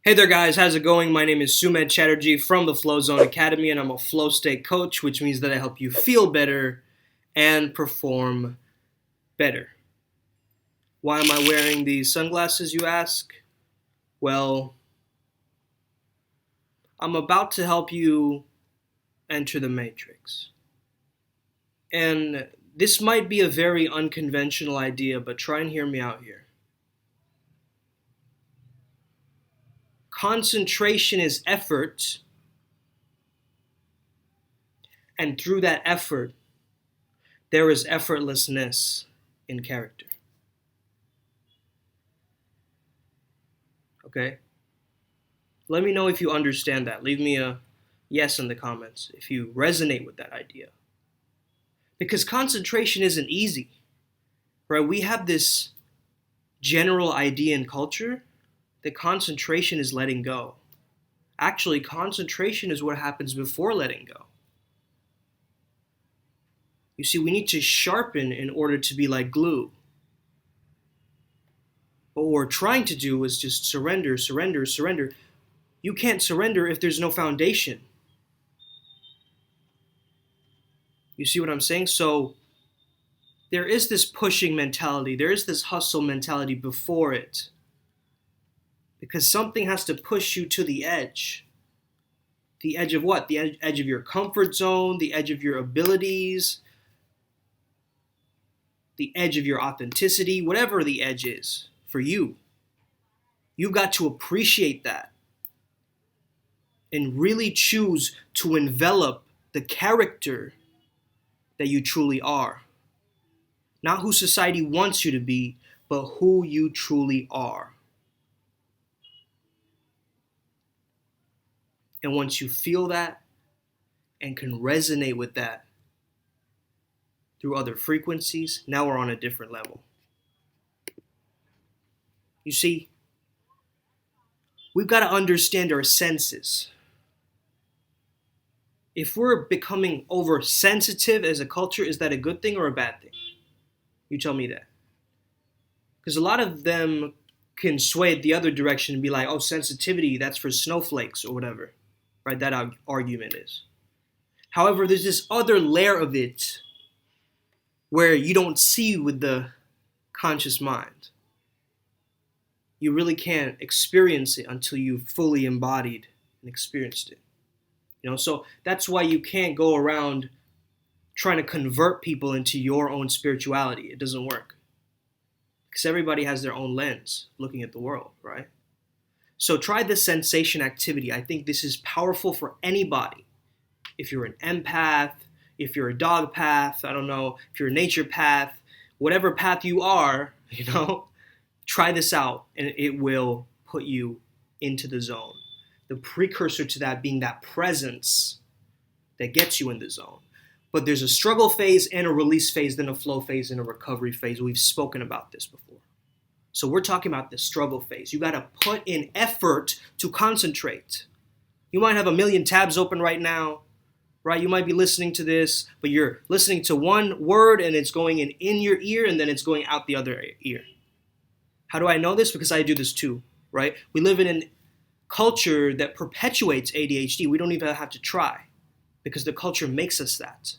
Hey there guys, how's it going? My name is Sumed Chatterjee from the Flow Zone Academy and I'm a flow state coach, which means that I help you feel better and perform better. Why am I wearing these sunglasses, you ask? Well, I'm about to help you enter the matrix. And this might be a very unconventional idea, but try and hear me out here. Concentration is effort, and through that effort, there is effortlessness in character. Okay? Let me know if you understand that. Leave me a yes in the comments if you resonate with that idea. Because concentration isn't easy, right? We have this general idea in culture that concentration is letting go. Actually, concentration is what happens before letting go. You see, we need to sharpen in order to be like glue. What we're trying to do is just surrender, surrender, surrender. You can't surrender if there's no foundation. You see what I'm saying? So there is this pushing mentality. There is this hustle mentality before it. Because something has to push you to the edge. The edge of what? The edge of your comfort zone, the edge of your abilities, the edge of your authenticity, whatever the edge is for you. You've got to appreciate that and really choose to envelop the character that you truly are. Not who society wants you to be, but who you truly are. And once you feel that and can resonate with that through other frequencies, now we're on a different level. You see, we've got to understand our senses. If we're becoming oversensitive as a culture, is that a good thing or a bad thing? You tell me that. Because a lot of them can sway it the other direction and be like, oh, sensitivity, that's for snowflakes or whatever. Right? That argument is. However, there's this other layer of it where you don't see with the conscious mind. You really can't experience it until you've fully embodied and experienced it. So that's why you can't go around trying to convert people into your own spirituality. It doesn't work. Because everybody has their own lens looking at the world, right? So try this sensation activity. I think this is powerful for anybody. If you're an empath, if you're a dog path, I don't know, if you're a nature path, whatever path you are, try this out and it will put you into the zone. The precursor to that being that presence that gets you in the zone. But there's a struggle phase and a release phase, then a flow phase and a recovery phase. We've spoken about this before. So we're talking about the struggle phase. You got to put in effort to concentrate. You might have a million tabs open right now, right? You might be listening to this, but you're listening to one word and it's going in your ear and then it's going out the other ear. How do I know this? Because I do this too, right? We live in a culture that perpetuates ADHD. We don't even have to try because the culture makes us that.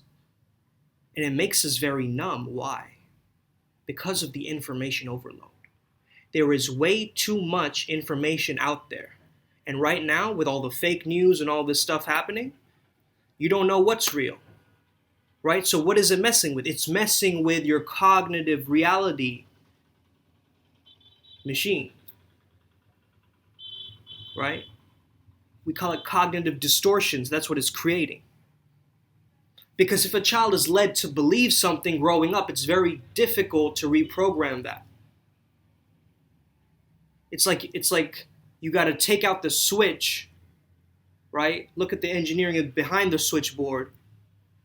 And it makes us very numb. Why? Because of the information overload. There is way too much information out there. And right now, with all the fake news and all this stuff happening, you don't know what's real, right? So what is it messing with? It's messing with your cognitive reality machine, right? We call it cognitive distortions. That's what it's creating. Because if a child is led to believe something growing up, it's very difficult to reprogram that. It's like you got to take out the switch, right? Look at the engineering behind the switchboard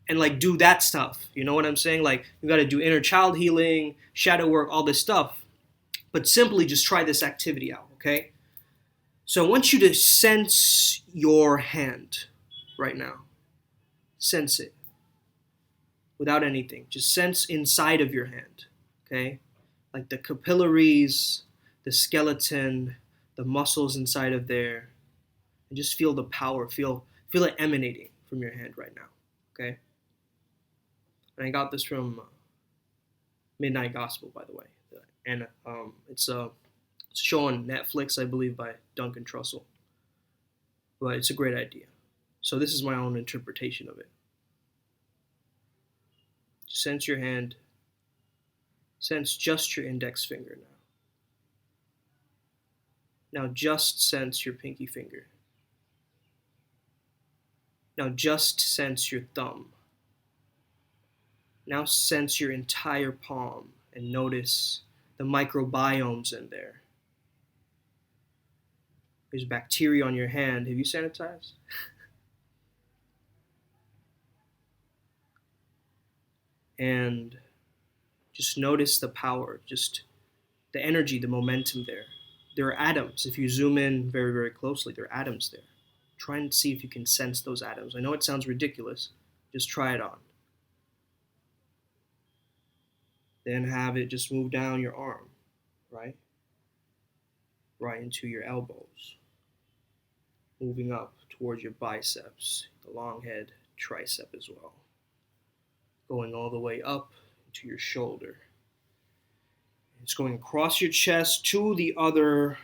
and do that stuff. You know what I'm saying? You got to do inner child healing, shadow work, all this stuff. But simply just try this activity out, okay? So I want you to sense your hand right now. Sense it. Without anything. Just sense inside of your hand, okay? Like the capillaries, the skeleton, the muscles inside of there, and just feel the power, feel it emanating from your hand right now. Okay? And I got this from Midnight Gospel, by the way. And it's a show on Netflix, I believe, by Duncan Trussell. But it's a great idea. So this is my own interpretation of it. Sense your hand. Sense just your index finger now. Now just sense your pinky finger. Now just sense your thumb. Now sense your entire palm and notice the microbiomes in there. There's bacteria on your hand. Have you sanitized? And just notice the power, just the energy, the momentum there. There are atoms. If you zoom in very, very closely, there are atoms there. Try and see if you can sense those atoms. I know it sounds ridiculous. Just try it on. Then have it just move down your arm, right? Right into your elbows. Moving up towards your biceps, the long head, tricep as well. Going all the way up to your shoulder. It's going across your chest to the other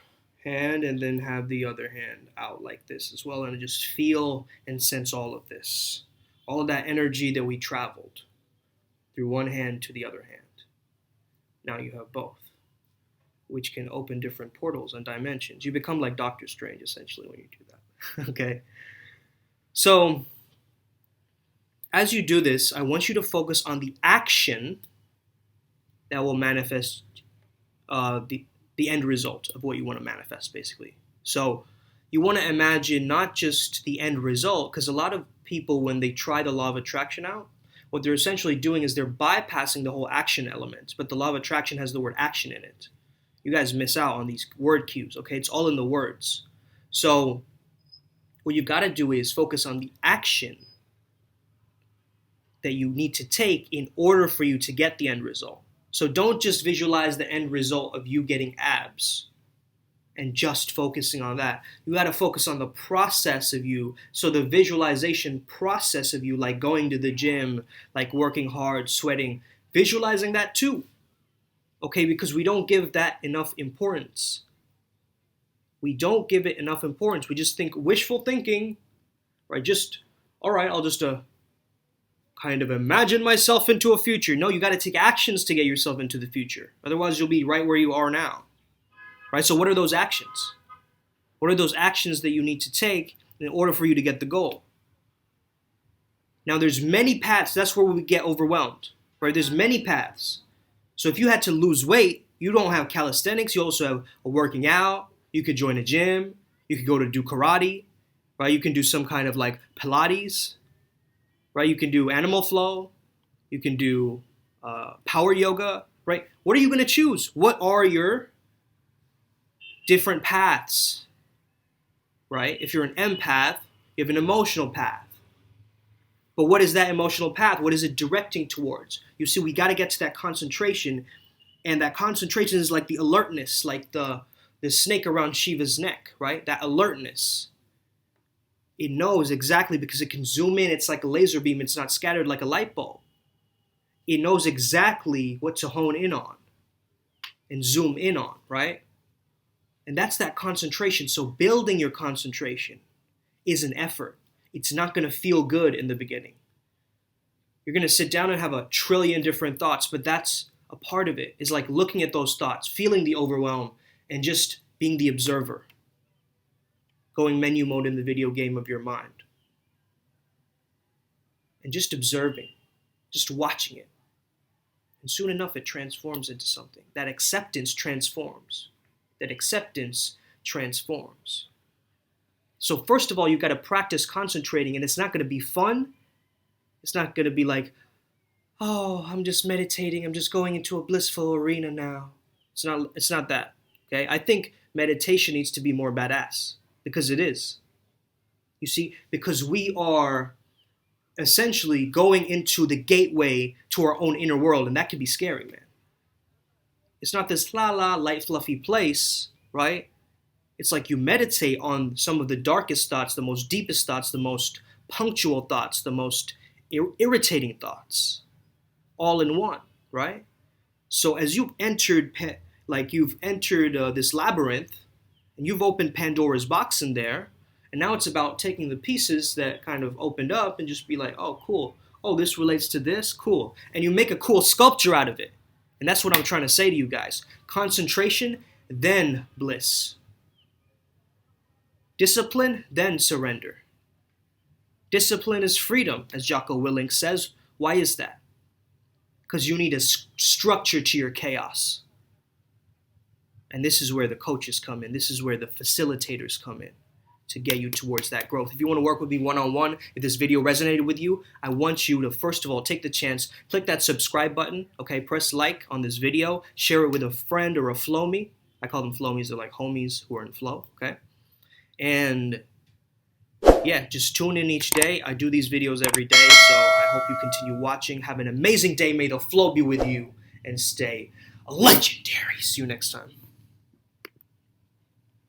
hand, and then have the other hand out like this as well, and just feel and sense all of this. All of that energy that we traveled through one hand to the other hand. Now you have both, which can open different portals and dimensions. You become like Doctor Strange, essentially, when you do that. Okay? So, as you do this, I want you to focus on the action that will manifest the end result of what you want to manifest, basically. So you want to imagine not just the end result, because a lot of people, when they try the law of attraction out, what they're essentially doing is they're bypassing the whole action element, but the law of attraction has the word action in it. You guys miss out on these word cues, okay? It's all in the words. So what you've got to do is focus on the action that you need to take in order for you to get the end result. So don't just visualize the end result of you getting abs and just focusing on that. You got to focus on the process of you. So the visualization process of you, like going to the gym, like working hard, sweating, visualizing that too. Okay, because we don't give that enough importance. We don't give it enough importance. We just think wishful thinking, right? Just, all right, I'll just kind of imagine myself into a future. No, you got to take actions to get yourself into the future. Otherwise, you'll be right where you are now. Right? So what are those actions? What are those actions that you need to take in order for you to get the goal? Now, there's many paths. That's where we get overwhelmed. Right? There's many paths. So if you had to lose weight, you don't have calisthenics. You also have a working out. You could join a gym. You could go to do karate. Right? You can do some kind of like Pilates. Right? You can do animal flow. You can do power yoga. Right? What are you going to choose? What are your different paths? Right? If you're an empath, you have an emotional path. But what is that emotional path? What is it directing towards? You see, we got to get to that concentration. And that concentration is like the alertness, like the snake around Shiva's neck, right? That alertness. It knows exactly because it can zoom in. It's like a laser beam. It's not scattered like a light bulb. It knows exactly what to hone in on and zoom in on, right? And that's that concentration. So building your concentration is an effort. It's not going to feel good in the beginning. You're going to sit down and have a trillion different thoughts, but that's a part of it. Is like looking at those thoughts, feeling the overwhelm, and just being the observer. Going menu mode in the video game of your mind. And just observing, just watching it. And soon enough, it transforms into something. That acceptance transforms. That acceptance transforms. So first of all, you've got to practice concentrating, and it's not going to be fun. It's not going to be like, oh, I'm just meditating. I'm just going into a blissful arena now. It's not that. Okay? I think meditation needs to be more badass, because it is. You see, because we are essentially going into the gateway to our own inner world, and that can be scary, man. It's not this light, fluffy place, right? It's like you meditate on some of the darkest thoughts, the most deepest thoughts, the most punctual thoughts, the most irritating thoughts, all in one, right? So as you've entered, this labyrinth, and you've opened Pandora's box in there, and now it's about taking the pieces that kind of opened up and just be like, oh, cool. Oh, this relates to this, cool. And you make a cool sculpture out of it. And that's what I'm trying to say to you guys. Concentration, then bliss. Discipline, then surrender. Discipline is freedom, as Jocko Willink says. Why is that? Because you need a structure to your chaos. And this is where the coaches come in. This is where the facilitators come in to get you towards that growth. If you want to work with me one-on-one, if this video resonated with you, I want you to, first of all, take the chance, click that subscribe button, okay? Press like on this video, share it with a friend or a flowmie. I call them flowmies, they're like homies who are in flow, okay? And yeah, just tune in each day. I do these videos every day, so I hope you continue watching. Have an amazing day. May the flow be with you and stay legendary. See you next time.